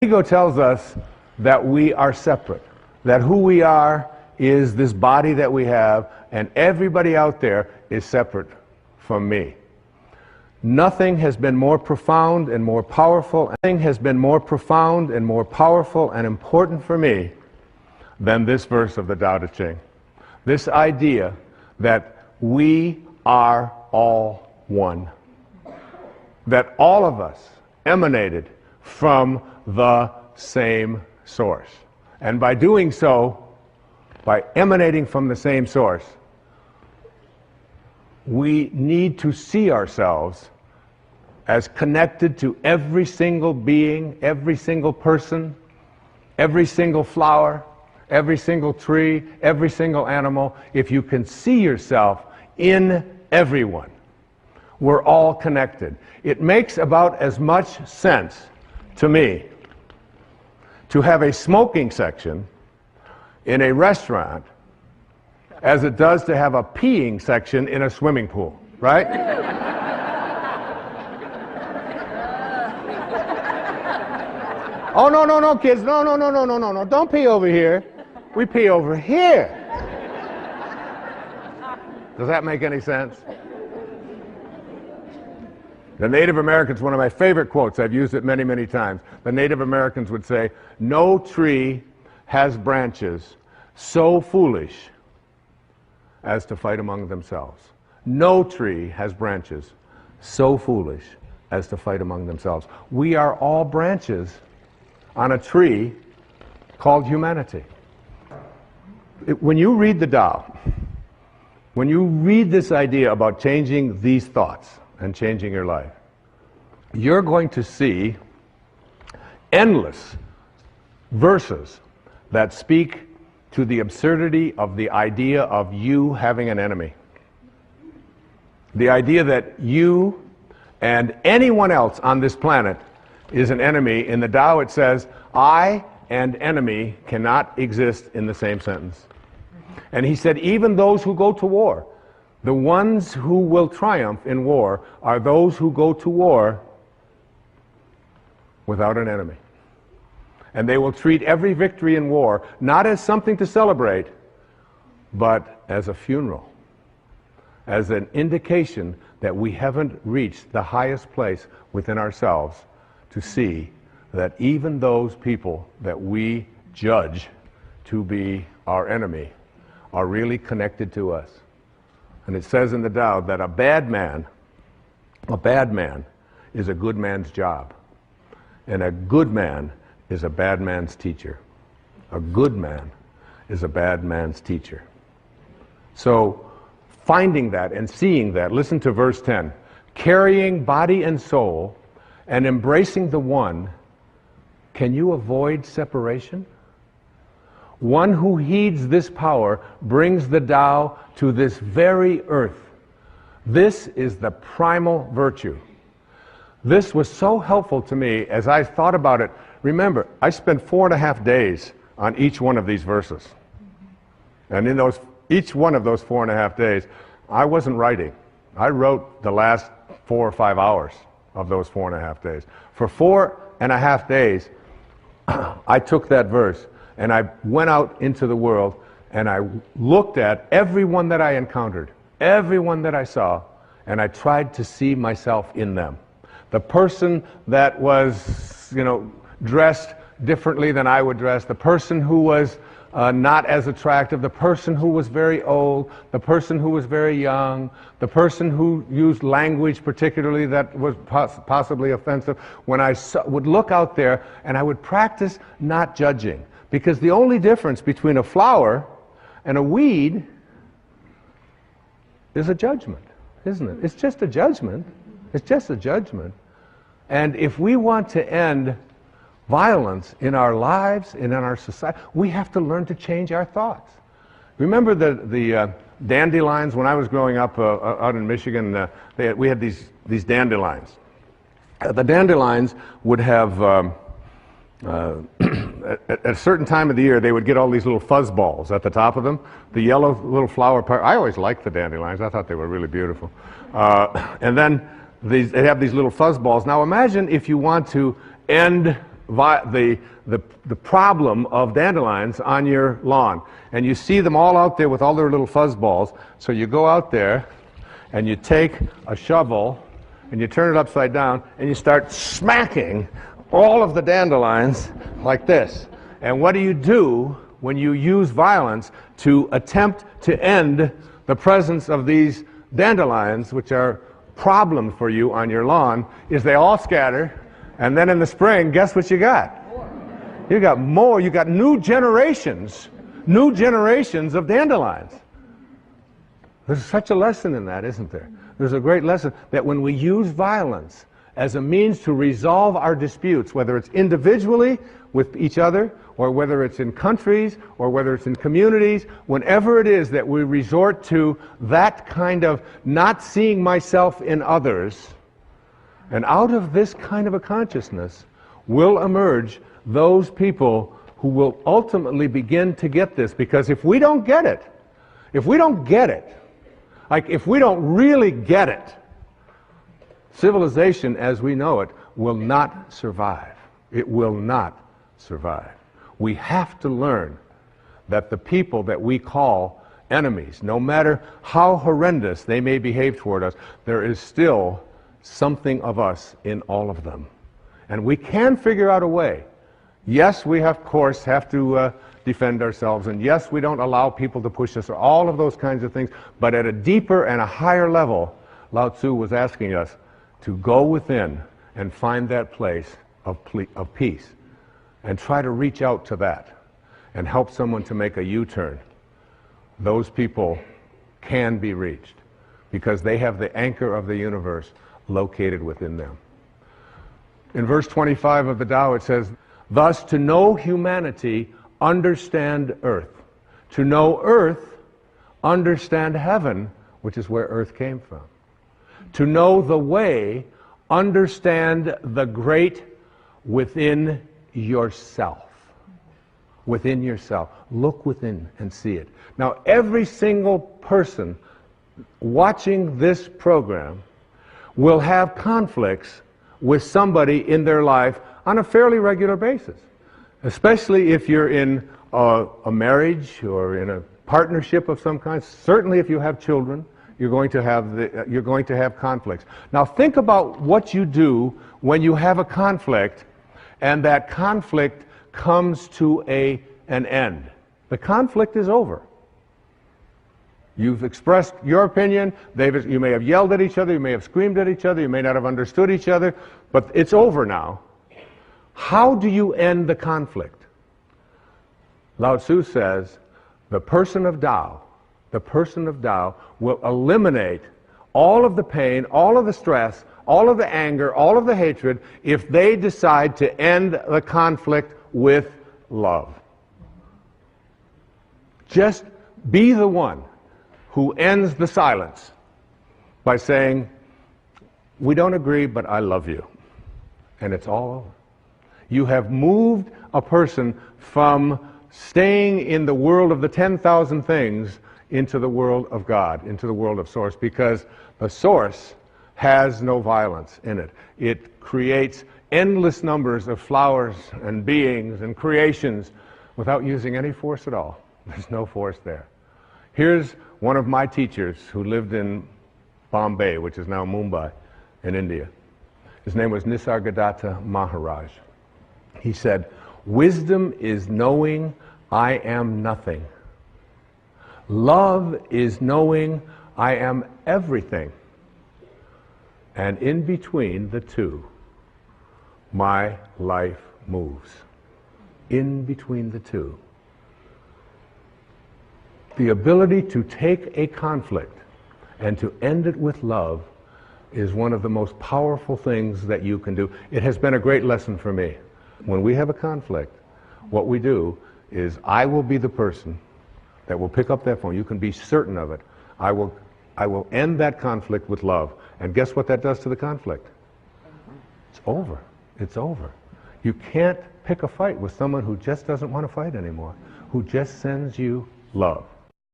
Ego tells us that we are separate, that who we are is this body that we have, and everybody out there is separate from me. Nothing has been more profound and more powerful, nothing has been more profound and more powerful and important for me than this verse of the Tao Te Ching. This idea that we are all one. That all of us emanated from the same source. And by doing so, by emanating from the same source, we need to see ourselves as connected to every single being, every single person, every single flower, every single tree, every single animal. If you can see yourself in everyone, we're all connected. It makes about as much sense to me to have a smoking section in a restaurant as it does to have a peeing section in a swimming pool, right? Oh, no, kids, no, don't pee over here. We pee over here. Does that make any sense? The Native Americans, one of my favorite quotes, I've used it many, many times. The Native Americans would say, "No tree has branches so foolish as to fight among themselves." No tree has branches so foolish as to fight among themselves. We are all branches on a tree called humanity. When you read the Tao, when you read this idea about changing these thoughts and changing your life, you're going to see endless verses that speak to the absurdity of the idea of you having an enemy. The idea that you and anyone else on this planet is an enemy. In the Tao it says, I and enemy cannot exist in the same sentence. And he said, even those who go to war, the ones who will triumph in war are those who go to war without an enemy. And they will treat every victory in war not as something to celebrate, but as a funeral, as an indication that we haven't reached the highest place within ourselves to see that even those people that we judge to be our enemy are really connected to us. And it says in the Tao that a bad man is a good man's job. And a good man is a bad man's teacher. A good man is a bad man's teacher. So, finding that and seeing that, listen to verse 10. Carrying body and soul and embracing the one, can you avoid separation? One who heeds this power brings the Tao to this very earth. This is the primal virtue. This was so helpful to me as I thought about it. Remember, I spent 4.5 days on each one of these verses. And in each one of those 4.5 days, I wasn't writing. I wrote the last 4 or 5 hours of those 4.5 days. For 4.5 days, I took that verse and I went out into the world and I looked at everyone that I encountered, everyone that I saw, and I tried to see myself in them. The person that was, dressed differently than I would dress, the person who was not as attractive, the person who was very old, the person who was very young, the person who used language particularly that was possibly offensive. When I would look out there and I would practice not judging, because the only difference between a flower and a weed is a judgment, isn't it? It's just a judgment. It's just a judgment. And if we want to end violence in our lives and in our society, we have to learn to change our thoughts. Remember the dandelions? When I was growing up out in Michigan, we had these dandelions. The dandelions would have, at a certain time of the year, they would get all these little fuzz balls at the top of them. The yellow little flower part. I always liked the dandelions. I thought they were really beautiful. And then they have these little fuzz balls. Now imagine if you want to end the problem of dandelions on your lawn. And you see them all out there with all their little fuzz balls. So you go out there and you take a shovel and you turn it upside down and you start smacking all of the dandelions like this. And what do you do when you use violence to attempt to end the presence of these dandelions, which are problem for you on your lawn? Is they all scatter, and then in the spring, guess what you got? You got more. You got new generations of dandelions. There's such a lesson in that, isn't there? There's a great lesson that when we use violence as a means to resolve our disputes, whether it's individually with each other, or whether it's in countries, or whether it's in communities, whenever it is that we resort to that kind of not seeing myself in others, and out of this kind of a consciousness will emerge those people who will ultimately begin to get this. Because if we don't get it, like if we don't really get it, civilization as we know it will not survive. It will not survive. We have to learn that the people that we call enemies, no matter how horrendous they may behave toward us, there is still something of us in all of them. And we can figure out a way. Yes, we of course have to defend ourselves, and yes, we don't allow people to push us, or all of those kinds of things, but at a deeper and a higher level, Lao Tzu was asking us to go within and find that place of peace, and try to reach out to that and help someone to make a U-turn. Those people can be reached because they have the anchor of the universe located within them. In verse 25 of the Tao it says, "Thus to know humanity, understand earth. To know earth, understand heaven," which is where earth came from. To know the way, understand the great within yourself. Within yourself. Look within and see it. Now, every single person watching this program will have conflicts with somebody in their life on a fairly regular basis. Especially if you're in a marriage or in a partnership of some kind. Certainly if you have children, you're going to have conflicts. Now think about what you do when you have a conflict and that conflict comes to an end. The conflict is over. You've expressed your opinion. You may have yelled at each other, you may have screamed at each other, you may not have understood each other, but it's over now. How do you end the conflict? Lao Tzu says, the person of Tao will eliminate all of the pain, all of the stress, all of the anger, all of the hatred, if they decide to end the conflict with love. Just be the one who ends the silence by saying, "We don't agree, but I love you." And it's all over. You have moved a person from staying in the world of the 10,000 things into the world of God, into the world of Source, because the Source has no violence in it. It creates endless numbers of flowers and beings and creations without using any force at all. There's no force there. Here's one of my teachers who lived in Bombay, which is now Mumbai, in India. His name was Nisargadatta Maharaj. He said, "Wisdom is knowing I am nothing. Love is knowing I am everything. And in between the two, my life moves." In between the two. The ability to take a conflict and to end it with love is one of the most powerful things that you can do. It has been a great lesson for me. When we have a conflict, what we do is I will be the person that will pick up that phone. You can be certain of it. I will end that conflict with love. And guess what that does to the conflict? It's over. It's over. You can't pick a fight with someone who just doesn't want to fight anymore, who just sends you love.